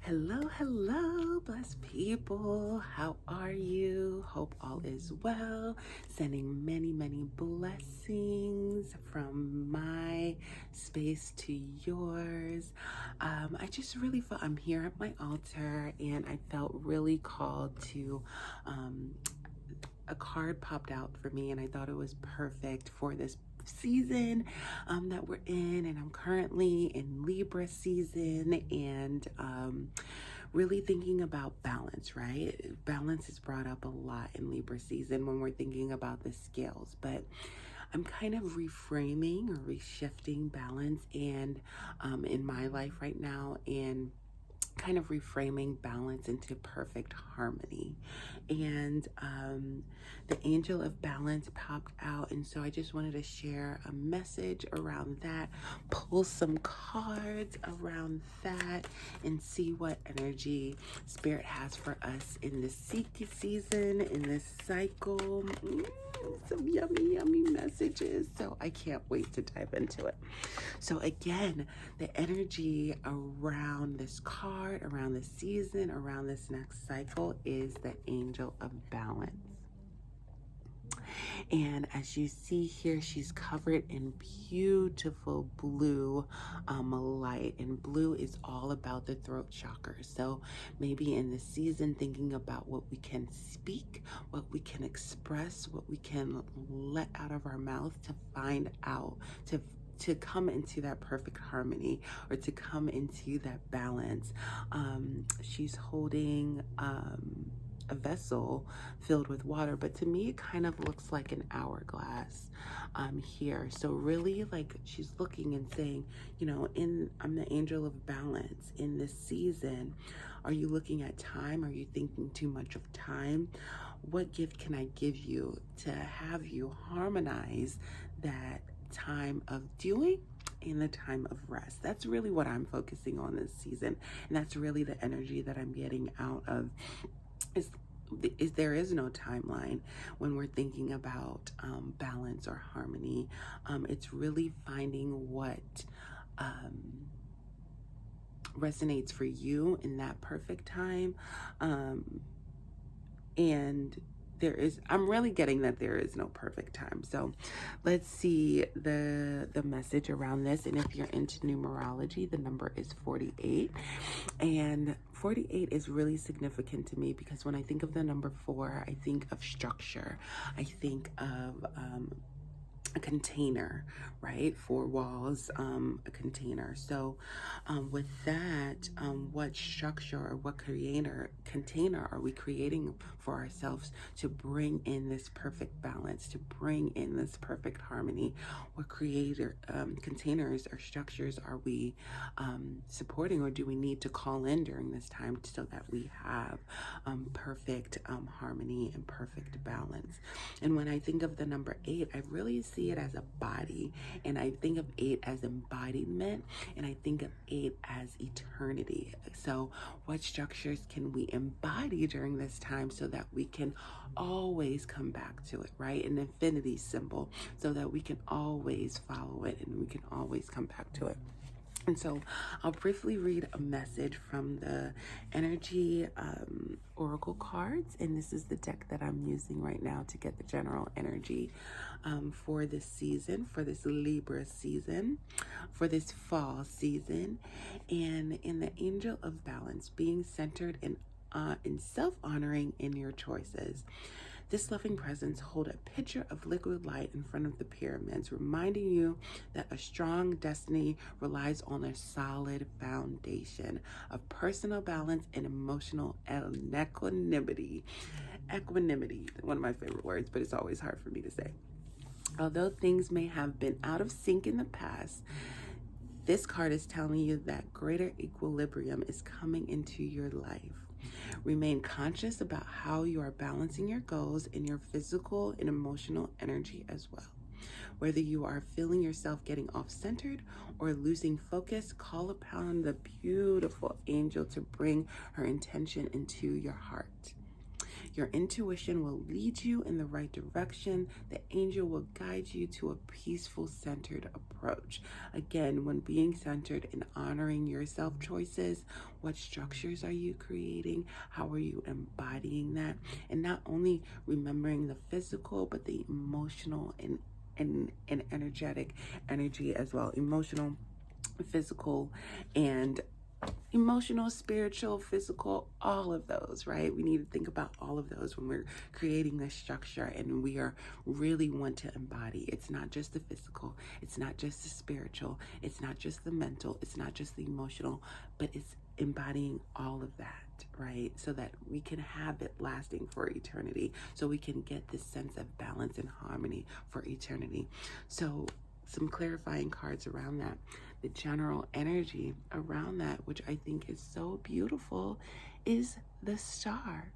Hello, hello, blessed people. How are you? Hope all is well. Sending many, many blessings from my space to yours. I just really felt I'm here at my altar, and I felt really called to. A card popped out for me, and I thought it was perfect for this season that we're in. And I'm currently in Libra season, and really thinking about balance, right? Balance is brought up a lot in Libra season when we're thinking about the scales, but I'm kind of reframing or reshifting balance and in my life right now, and kind of reframing balance into perfect harmony. And the angel of balance popped out, and so I just wanted to share a message around that, pull some cards around that, and see what energy spirit has for us in this season, in this cycle. Some yummy messages, so I can't wait to dive into it. So again, the energy around this card, around this season, around this next cycle is the angel of balance. And as you see here, she's covered in beautiful blue light. And blue is all about the throat chakra. So maybe in the season, thinking about what we can speak, what we can express, what we can let out of our mouth to find out, to come into that perfect harmony, or to come into that balance. She's holding a vessel filled with water, but to me it kind of looks like an hourglass here. So really, like, she's looking and saying, I'm the angel of balance in this season. Are you looking at time? Are you thinking too much of time? What gift can I give you to have you harmonize that time of doing and the time of rest? That's really what I'm focusing on this season, and that's really the energy that I'm getting out of. Is there is no timeline when we're thinking about balance or harmony. It's really finding what resonates for you in that perfect time. And I'm really getting that there is no perfect time. So let's see the message around this. And if you're into numerology, the number is 48. And 48 is really significant to me because when I think of the number 4, I think of structure. I think of a container, right? 4 walls, a container. So with that, what structure or what container are we creating for ourselves to bring in this perfect balance, to bring in this perfect harmony? What containers or structures are we supporting, or do we need to call in during this time so that we have perfect harmony and perfect balance? And when I think of the number 8, I really see it as a body, and I think of 8 as embodiment, and I think of 8 as eternity. So what structures can we embody during this time so that we can always come back to it, right? An infinity symbol, so that we can always follow it and we can always come back to it. And so I'll briefly read a message from the energy oracle cards. And this is the deck that I'm using right now to get the general energy for this season, for this Libra season, for this fall season. And in the angel of balance, being centered in self-honoring in your choices. This loving presence hold a pitcher of liquid light in front of the pyramids, reminding you that a strong destiny relies on a solid foundation of personal balance and emotional equanimity. Equanimity, one of my favorite words, but it's always hard for me to say. Although things may have been out of sync in the past, this card is telling you that greater equilibrium is coming into your life. Remain conscious about how you are balancing your goals in your physical and emotional energy as well. Whether you are feeling yourself getting off-centered or losing focus, call upon the beautiful angel to bring her intention into your heart. Your intuition will lead you in the right direction. The angel will guide you to a peaceful, centered approach. Again, when being centered and honoring your self choices, what structures are you creating? How are you embodying that? And not only remembering the physical, but the emotional and energetic energy as well. Emotional, physical, and emotional, spiritual, physical, all of those, right? We need to think about all of those when we're creating this structure, and we are really want to embody. It's not just the physical, it's not just the spiritual, it's not just the mental, it's not just the emotional, but it's embodying all of that, right? So that we can have it lasting for eternity, so we can get this sense of balance and harmony for eternity. So some clarifying cards around that. The general energy around that, which I think is so beautiful, is the star.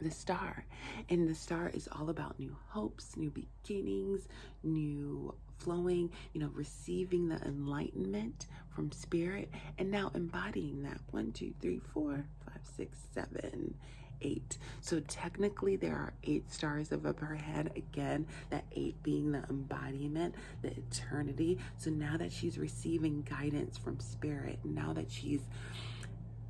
The star. And the star is all about new hopes, new beginnings, new flowing, receiving the enlightenment from spirit and now embodying that. 1, 2, 3, 4, 5, 6, 7, 8. So technically there are 8 stars above her head. Again, that 8 being the embodiment, the eternity. So now that she's receiving guidance from spirit, now that she's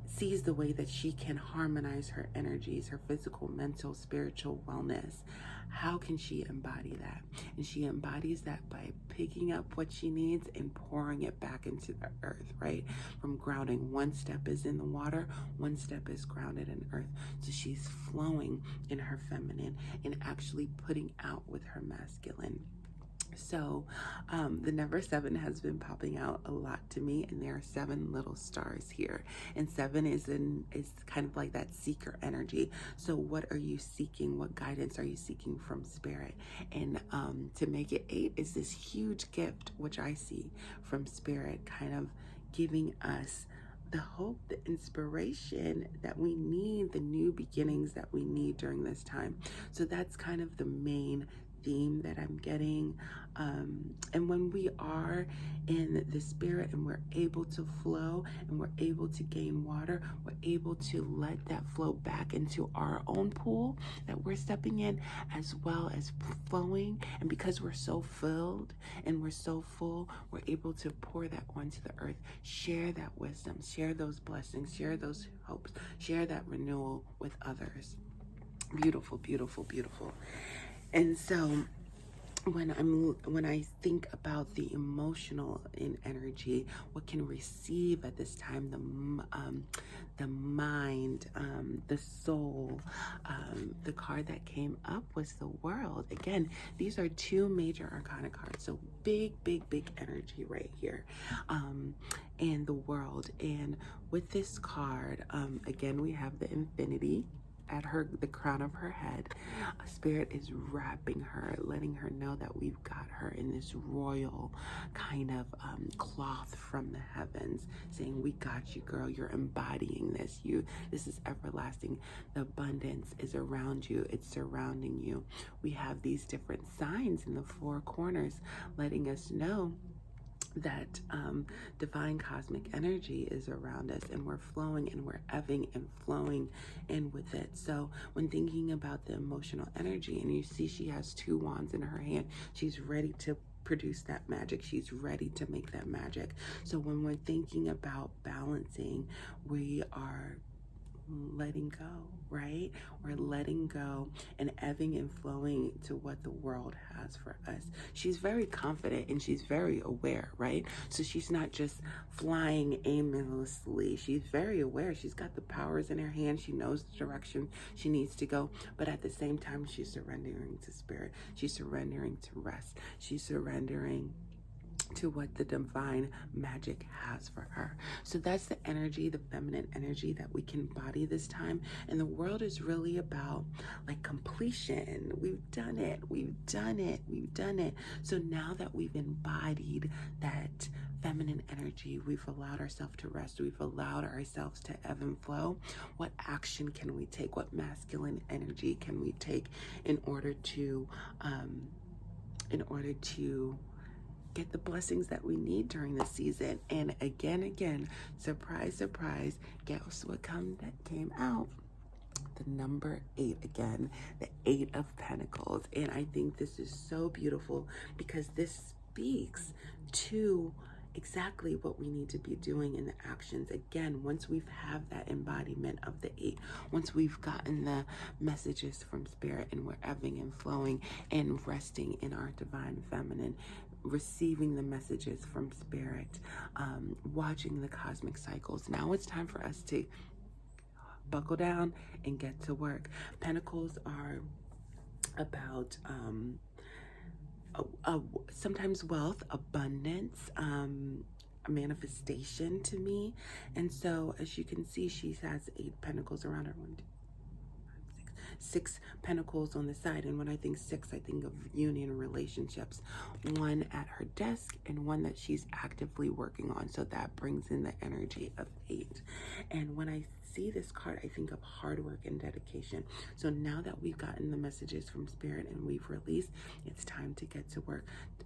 sees the way that she can harmonize her energies, her physical, mental, spiritual wellness, how can she embody that? And she embodies that by picking up what she needs and pouring it back into the earth, right? From grounding. 1 step is in the water, 1 step is grounded in earth. So she's flowing in her feminine and actually putting out with her masculine. So the number 7 has been popping out a lot to me, and there are 7 little stars here, and 7 is kind of like that seeker energy. So what are you seeking? What guidance are you seeking from spirit? And to make it 8 is this huge gift, which I see from spirit, kind of giving us the hope, the inspiration that we need, the new beginnings that we need during this time. So that's kind of the main theme that I'm getting. And when we are in the spirit and we're able to flow and we're able to gain water, we're able to let that flow back into our own pool that we're stepping in, as well as flowing. And because we're so filled and we're so full, we're able to pour that onto the earth, share that wisdom, share those blessings, share those hopes, share that renewal with others. Beautiful, beautiful, beautiful. And so when I think about the emotional in energy, what can receive at this time, the mind, the soul, the card that came up was the World. Again, these are 2 major arcana cards, so big energy right here, and the World. And with this card, again, we have the Infinity at the crown of her head. Spirit is wrapping her, letting her know that we've got her in this royal kind of cloth from the heavens, saying, we got you, girl. You're embodying this. This is everlasting. The abundance is around you. It's surrounding you. We have these different signs in the 4 corners letting us know that divine cosmic energy is around us, and we're flowing and we're ebbing and flowing in with it. So when thinking about the emotional energy, and you see she has 2 wands in her hand, she's ready to produce that magic. She's ready to make that magic. So when we're thinking about balancing, we are letting go, right? We're letting go and ebbing and flowing to what the world has for us. She's very confident and she's very aware, right? So she's not just flying aimlessly. She's very aware. She's got the powers in her hand. She knows the direction she needs to go. But at the same time, she's surrendering to spirit. She's surrendering to rest. She's surrendering to what the divine magic has for her. So that's the energy, the feminine energy that we can embody this time. And the World is really about like completion. We've done it. We've done it. We've done it. So now that we've embodied that feminine energy, we've allowed ourselves to rest, we've allowed ourselves to ebb and flow, what action can we take? What masculine energy can we take in order to get the blessings that we need during this season? And again, surprise, surprise, guess what came out? the number 8 again, the 8 of Pentacles. And I think this is so beautiful because this speaks to exactly what we need to be doing in the actions. Again, once we've have that embodiment of the 8, once we've gotten the messages from spirit and we're ebbing and flowing and resting in our divine feminine, receiving the messages from spirit, watching the cosmic cycles. Now it's time for us to buckle down and get to work. Pentacles are about sometimes wealth, abundance, a manifestation to me. And so as you can see, she has 8 pentacles around her. 1, 2, 6 pentacles on the side. And when I think 6, I think of union relationships, 1 at her desk and 1 that she's actively working on. So that brings in the energy of 8. And when I see this card, I think of hard work and dedication. So now that we've gotten the messages from spirit and we've released, it's time to get to work.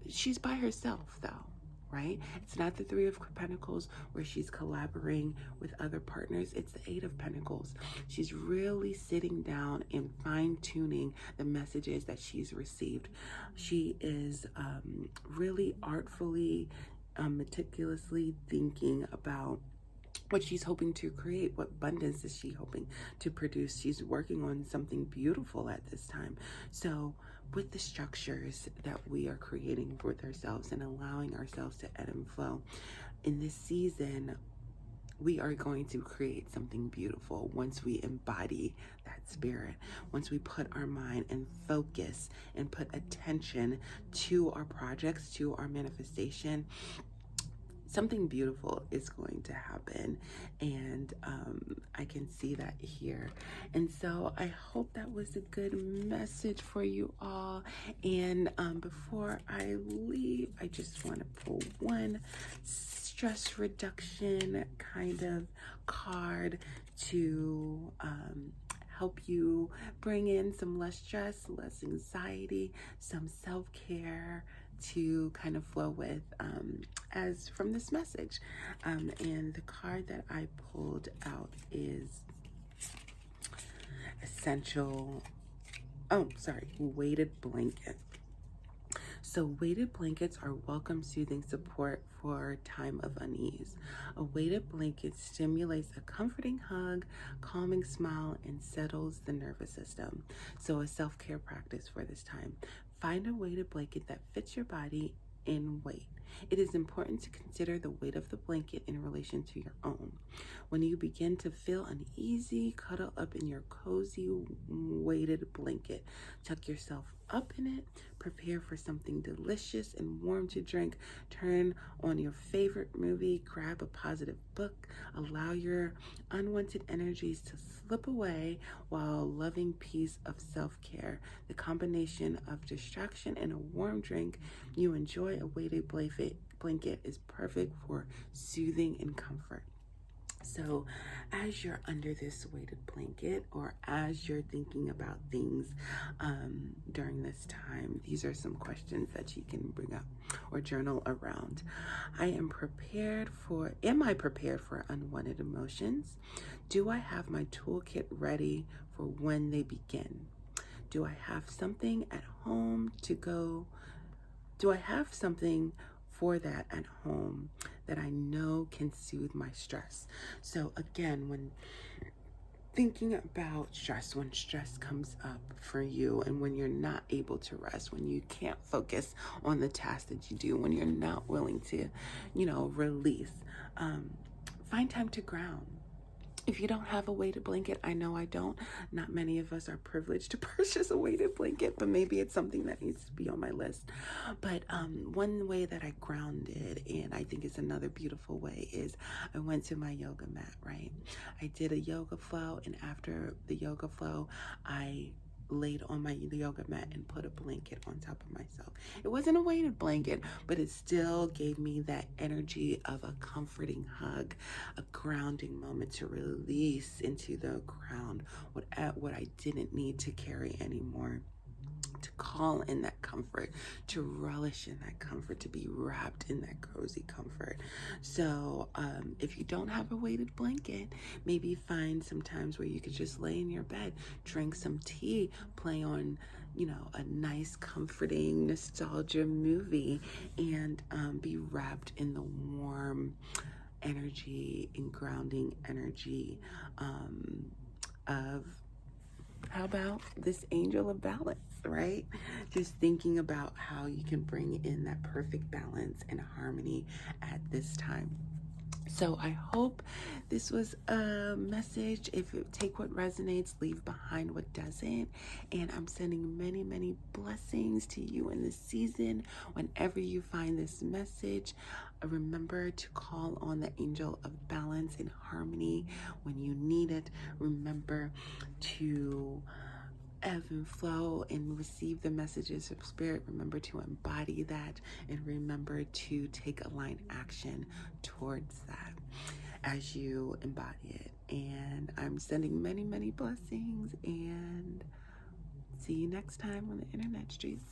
She's by herself though, right? It's not the 3 of Pentacles where she's collaborating with other partners. It's the 8 of Pentacles. She's really sitting down and fine-tuning the messages that she's received. She is really artfully, meticulously thinking about what she's hoping to create. What abundance is she hoping to produce? She's working on something beautiful at this time. So with the structures that we are creating with ourselves and allowing ourselves to ebb and flow in this season, we are going to create something beautiful once we embody that spirit, once we put our mind and focus and put attention to our projects, to our manifestation. Something beautiful is going to happen, and I can see that here. And so I hope that was a good message for you all. And before I leave, I just want to pull one stress reduction kind of card to help you bring in some less stress, less anxiety, some self-care to kind of flow with as from this message. And the card that I pulled out is weighted blanket. So weighted blankets are welcome, soothing support for time of unease. A weighted blanket stimulates a comforting hug, calming smile, and settles the nervous system. So a self-care practice for this time. Find a weighted blanket that fits your body in weight. It is important to consider the weight of the blanket in relation to your own. When you begin to feel uneasy, cuddle up in your cozy weighted blanket. Tuck yourself up in it. Prepare for something delicious and warm to drink. Turn on your favorite movie. Grab a positive book. Allow your unwanted energies to slip away while loving piece of self-care. The combination of distraction and a warm drink you enjoy, a weighted blanket is perfect for soothing and comfort. So as you're under this weighted blanket, or as you're thinking about things during this time, these are some questions that you can bring up or journal around. Am I prepared for unwanted emotions? Do I have my toolkit ready for when they begin? Do I have something at home to go? Do I have something for that at home that I know can soothe my stress? So again, when thinking about stress, when stress comes up for you and when you're not able to rest, when you can't focus on the task that you do, when you're not willing to, release, find time to ground. If you don't have a weighted blanket, I know I don't. Not many of us are privileged to purchase a weighted blanket, but maybe it's something that needs to be on my list. But one way that I grounded, and I think it's another beautiful way, is I went to my yoga mat, right? I did a yoga flow, and after the yoga flow, I laid on my yoga mat and put a blanket on top of myself. It wasn't a weighted blanket, but it still gave me that energy of a comforting hug, a grounding moment to release into the ground what I didn't need to carry anymore. to call in that comfort, to relish in that comfort, to be wrapped in that cozy comfort. So if you don't have a weighted blanket, maybe find some times where you could just lay in your bed, drink some tea, play on, you know, a nice, comforting nostalgia movie, and be wrapped in the warm energy and grounding energy of, how about this angel of balance, right? Just thinking about how you can bring in that perfect balance and harmony at this time. So I hope this was a message. If you take what resonates, leave behind what doesn't. And I'm sending many, many blessings to you in this season. Whenever you find this message, remember to call on the angel of balance and harmony when you need it. Remember to ebb and flow and receive the messages of spirit. Remember to embody that, and remember to take aligned action towards that as you embody it. And I'm sending many, many blessings, and see you next time on the internet streets.